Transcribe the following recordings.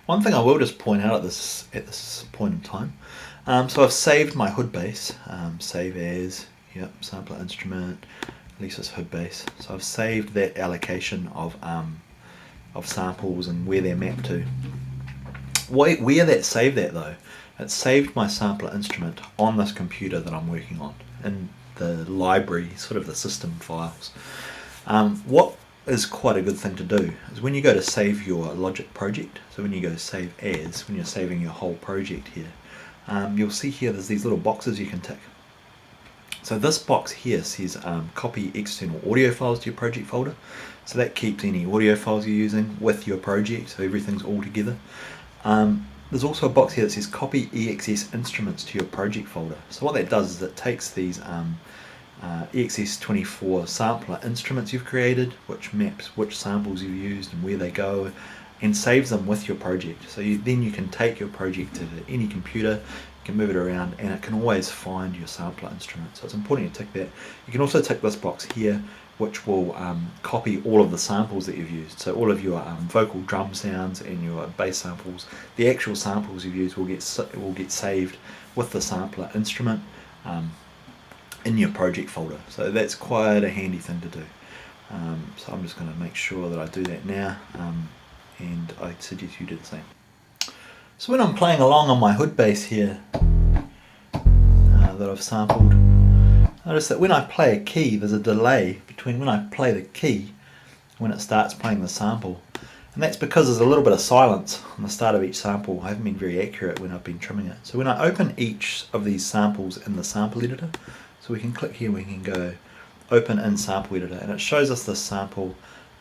One thing I will just point out at this point in time, so I've saved my hood bass, save as, yep, sampler instrument, Lisa's hood bass. So I've saved that allocation of samples and where they're mapped to. Where that saved that though, it saved my sampler instrument on this computer that I'm working on in the library, sort of the system files. What is quite a good thing to do is when you go to save your Logic project, so when you go save as, when you're saving your whole project here, you'll see here there's these little boxes you can tick. So this box here says copy external audio files to your project folder. So that keeps any audio files you're using with your project, so everything's all together. There's also a box here that says copy EXS instruments to your project folder. So what that does is it takes these EXS24 sampler instruments you've created, which maps which samples you've used and where they go, and saves them with your project. So then you can take your project to any computer, you can move it around, and it can always find your sampler instrument. So it's important you tick that. You can also tick this box here, which will copy all of the samples that you've used. So all of your vocal drum sounds and your bass samples, the actual samples you've used will get saved with the sampler instrument in your project folder. So that's quite a handy thing to do. So I'm just going to make sure that I do that now, and I suggest you do the same. So when I'm playing along on my hood bass here that I've sampled, notice that when I play a key, there's a delay between when I play the key and when it starts playing the sample. And that's because there's a little bit of silence on the start of each sample. I haven't been very accurate when I've been trimming it. So when I open each of these samples in the sample editor, so we can click here, we can go open in sample editor, and it shows us this sample.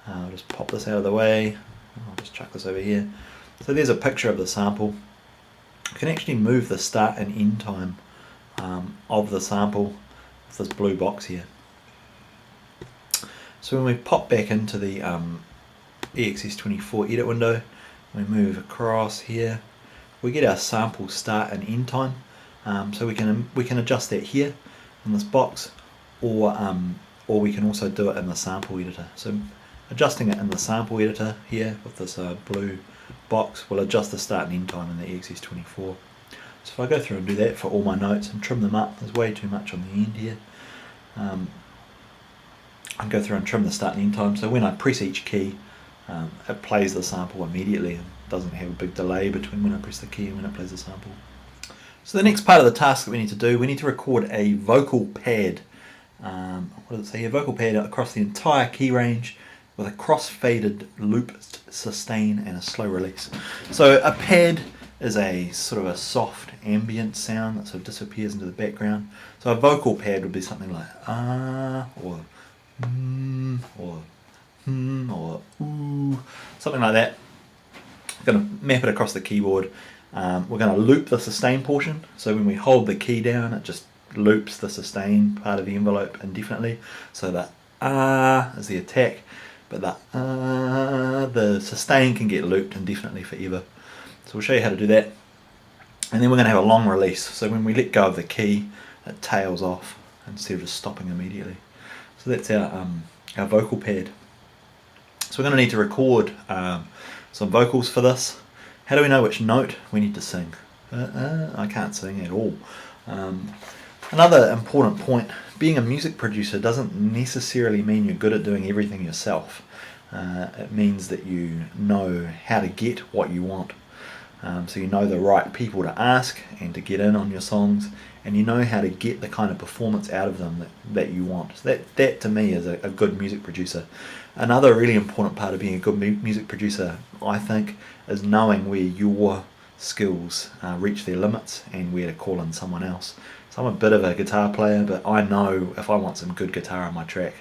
I'll just pop this out of the way. I'll just chuck this over here. So there's a picture of the sample. You can actually move the start and end time of the sample with this blue box here. So when we pop back into the EXS24 edit window, we move across here, we get our sample start and end time. So we can adjust that here in this box, or we can also do it in the sample editor. So adjusting it in the sample editor here with this blue box will adjust the start and end time in the EXS24. So if I go through and do that for all my notes and trim them up, there's way too much on the end here. I can go through and trim the start and end time, so when I press each key, it plays the sample immediately and doesn't have a big delay between when I press the key and when it plays the sample. So the next part of the task that we need to do, we need to record a vocal pad. What does it say here? Vocal pad across the entire key range with a cross-faded loop sustain and a slow release. So a pad is a sort of a soft ambient sound that sort of disappears into the background. So a vocal pad would be something like or or ooh, something like that. I'm going to map it across the keyboard. We're going to loop the sustain portion. So when we hold the key down, it just loops the sustain part of the envelope indefinitely. So that is the attack, but the sustain can get looped indefinitely forever. So we'll show you how to do that. And then we're going to have a long release. So when we let go of the key, it tails off instead of just stopping immediately. So that's our vocal pad. So we're going to need to record some vocals for this. How do we know which note we need to sing? I can't sing at all. Another important point, being a music producer doesn't necessarily mean you're good at doing everything yourself. It means that you know how to get what you want. So you know the right people to ask and to get in on your songs, and you know how to get the kind of performance out of them that you want. So that to me is a good music producer. Another really important part of being a good music producer, I think, is knowing where your skills reach their limits and where to call in someone else. So I'm a bit of a guitar player, but I know if I want some good guitar on my track,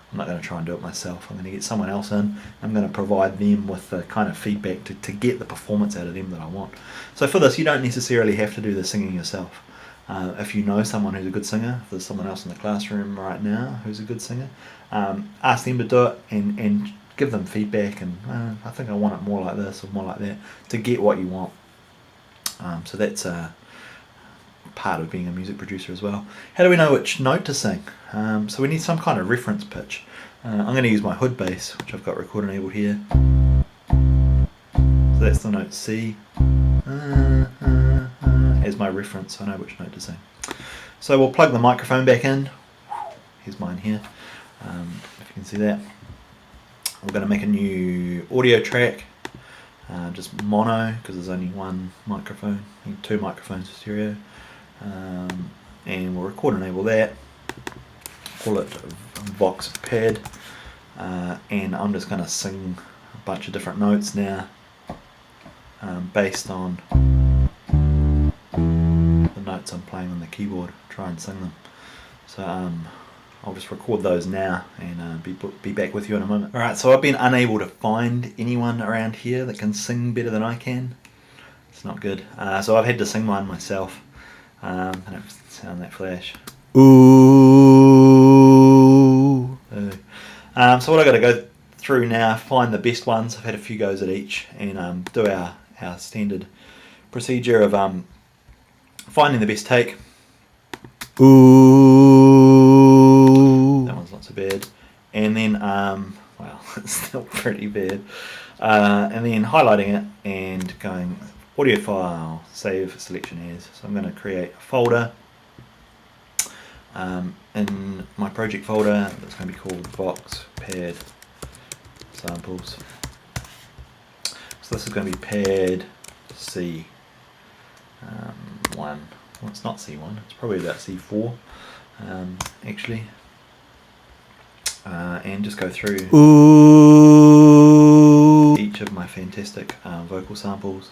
I'm not going to try and do it myself. I'm going to get someone else in. I'm going to provide them with the kind of feedback to get the performance out of them that I want. So for this, you don't necessarily have to do the singing yourself. If you know someone who's a good singer, if there's someone else in the classroom right now who's a good singer, ask them to do it and give them feedback, and I think I want it more like this or more like that, to get what you want. So that's part of being a music producer as well. How do we know which note to sing? So we need some kind of reference pitch. I'm going to use my hood bass, which I've got record enabled here. So that's the note C. As my reference, I know which note to sing. So we'll plug the microphone back in. Here's mine here, if you can see that. We're going to make a new audio track, just mono, because there's only one microphone, two microphones for stereo. And we'll record enable that, call it Vox Pad, and I'm just going to sing a bunch of different notes now, based on the notes I'm playing on the keyboard, try and sing them. So I'll just record those now and be back with you in a moment. Alright, so I've been unable to find anyone around here that can sing better than I can. It's not good. So I've had to sing mine myself. I don't sound that flash. Ooh. So what I've got to go through now, find the best ones. I've had a few goes at each, and do our standard procedure of finding the best take. Ooh. That one's not so bad. And then, well, it's still pretty bad. And then highlighting it and going audio file, save selection as. So I'm going to create a folder in my project folder that's going to be called Vox Pad Samples. So this is going to be pad C1. Well, it's not C1, it's probably about C4 actually. And just go through each of my fantastic vocal samples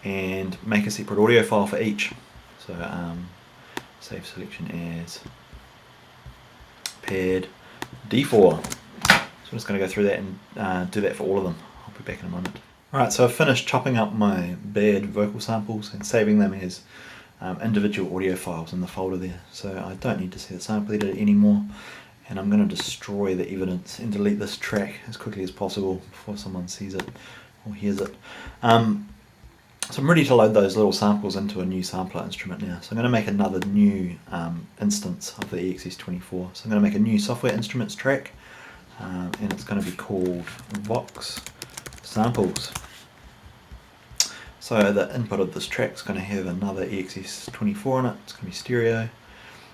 and make a separate audio file for each. So save selection as pad D4. So I'm just going to go through that and do that for all of them. I'll be back in a moment. Alright, so I've finished chopping up my bad vocal samples and saving them as individual audio files in the folder there. So I don't need to see the sample editor anymore, and I'm going to destroy the evidence and delete this track as quickly as possible before someone sees it or hears it. So I'm ready to load those little samples into a new sampler instrument now. So I'm going to make another new instance of the EXS24. So I'm going to make a new software instruments track, and it's going to be called Vox Samples. So the input of this track is going to have another EXS24 on it. It's going to be stereo.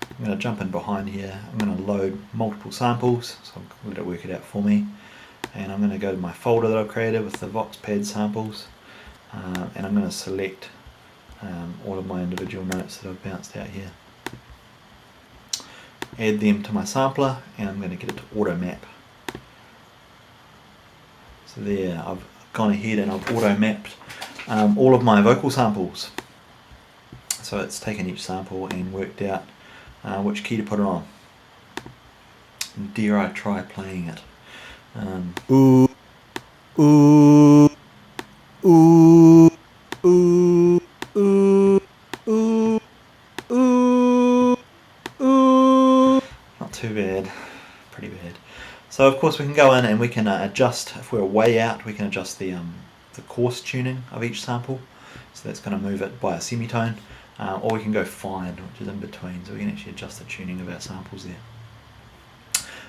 I'm going to jump in behind here. I'm going to load multiple samples, so I'll let it work it out for me. And I'm going to go to my folder that I've created with the Vox Pad samples, and I'm going to select all of my individual notes that I've bounced out here. Add them to my sampler, and I'm going to get it to auto map. So there, I've gone ahead and I've auto mapped all of my vocal samples. So it's taken each sample and worked out which key to put it on. Dare I try playing it? Ooh, ooh, ooh, ooh, ooh, ooh, ooh, ooh. Not too bad, pretty bad. So of course we can go in and we can adjust, if we're way out, we can adjust the coarse tuning of each sample. So that's going to move it by a semitone, or we can go fine, which is in between, so we can actually adjust the tuning of our samples there.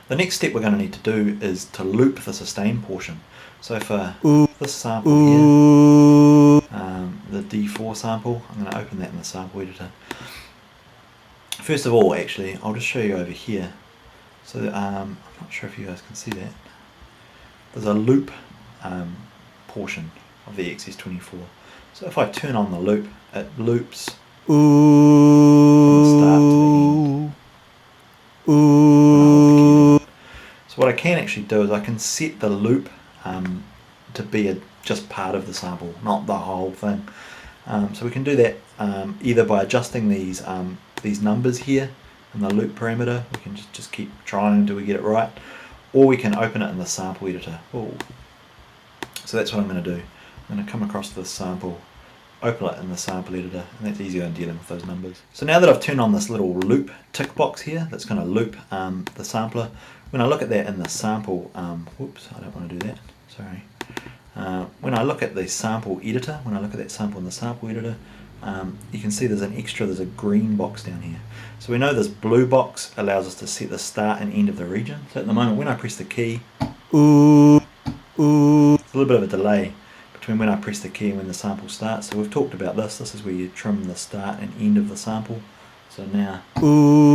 The next step we're going to need to do is to loop the sustain portion. So for this sample here, the D4 sample, I'm going to open that in the sample editor. First of all, actually, I'll just show you over here. So I'm not sure if you guys can see that. There's a loop portion of the EXS24. So if I turn on the loop, it loops from the start to the end. So what I can actually do is I can set the loop to be just part of the sample, not the whole thing. So we can do that either by adjusting these numbers here in the loop parameter. We can just keep trying until we get it right, or we can open it in the sample editor. Ooh. So that's what I'm going to do. I'm going to come across this sample, open it in the sample editor, and that's easier than dealing with those numbers. So now that I've turned on this little loop tick box here that's going to loop the sampler, when I look at that in the sample, whoops, I don't want to do that, sorry. When I look at the sample editor, when I look at that sample in the sample editor, you can see there's a green box down here. So we know this blue box allows us to set the start and end of the region. So at the moment when I press the key, there's a little bit of a delay between when I press the key and when the sample starts. So we've talked about this. This is where you trim the start and end of the sample. So now,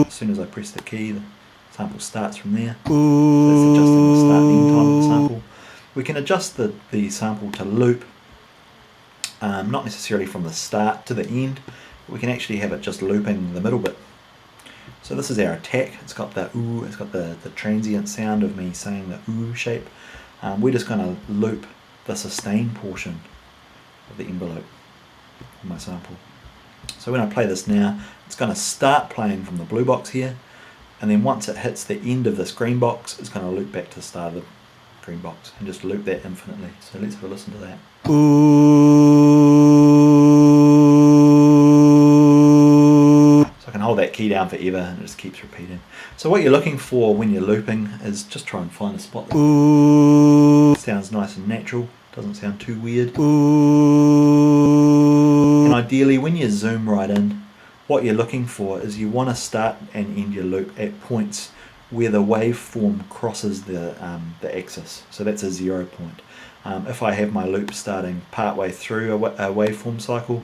as soon as I press the key, the sample starts from there. So that's adjusting the start and end time of the sample. We can adjust the sample to loop, not necessarily from the start to the end. We can actually have it just looping the middle bit. So this is our attack. It's got the ooh, it's got the transient sound of me saying the ooh shape. We're just going to loop the sustain portion of the envelope in my sample. So when I play this now, it's going to start playing from the blue box here, and then once it hits the end of this green box, it's going to loop back to the start of the green box and just loop that infinitely. So let's have a listen to that. So I can hold that key down forever and it just keeps repeating. So what you're looking for when you're looping is just try and find a spot that sounds nice and natural, doesn't sound too weird. And ideally when you zoom right in, what you're looking for is you want to start and end your loop at points where the waveform crosses the axis. So that's a 0 point. If I have my loop starting part way through a waveform cycle,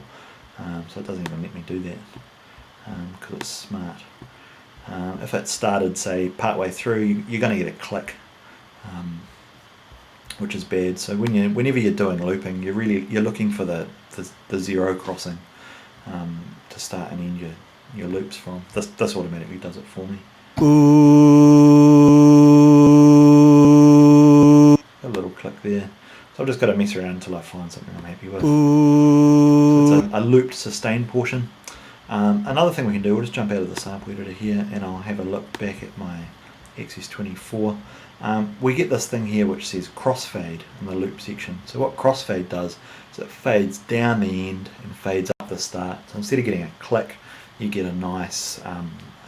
so it doesn't even let me do that because it's smart. If it started, say, part way through, you're going to get a click, which is bad. So whenever you're doing looping, you're looking for the 0 crossing to start and end your loops from. This automatically does it for me. A little click there. So I've just got to mess around until I find something I'm happy with. So it's a looped sustain portion. Another thing we can do, we'll just jump out of the sample editor here and I'll have a look back at my XS24. We get this thing here which says crossfade in the loop section. So what crossfade does is it fades down the end and fades up the start. So instead of getting a click, you get a nice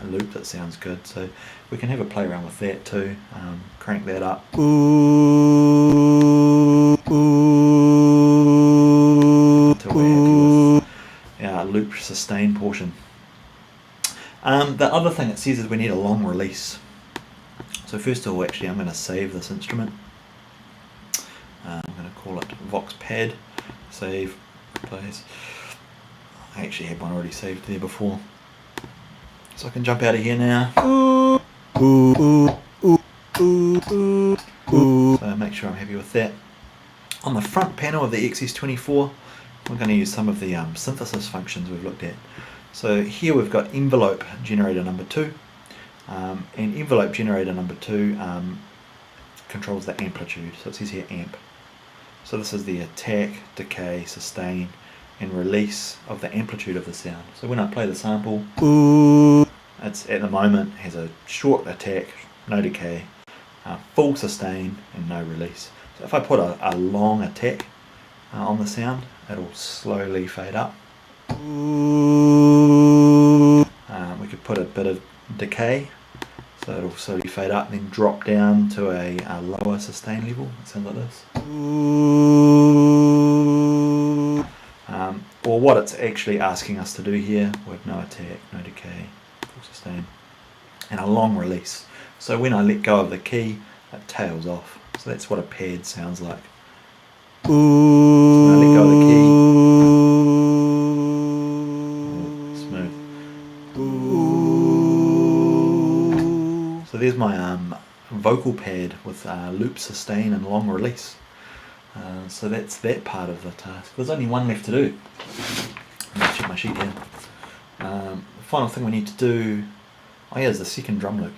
a loop that sounds good. So we can have a play around with that too. Crank that up. Until we're happy with our loop sustain portion. The other thing it says is we need a long release. So first of all, actually I'm going to save this instrument. I'm going to call it Vox Pad. Save, replace. I actually had one already saved there before. So I can jump out of here now. So make sure I'm happy with that. On the front panel of the XS24, we're going to use some of the synthesis functions we've looked at. So here we've got envelope generator number 2. And envelope generator number 2 controls the amplitude. So it says here amp. So this is the attack, decay, sustain, and release of the amplitude of the sound. So when I play the sample, it's at the moment has a short attack, no decay, full sustain, and no release. So if I put a long attack on the sound, it'll slowly fade up. We could put a bit of decay, so it'll slowly fade up and then drop down to a lower sustain level. It sounds like this. Or what it's actually asking us to do here with no attack, no decay, full sustain, and a long release. So when I let go of the key, it tails off. So that's what a pad sounds like. So when I let go of the key, smooth. So there's my vocal pad with loop, sustain, and long release. So that's that part of the task. There's only one left to do. I'm going to check my sheet here. The final thing we need to do, here's the second drum loop.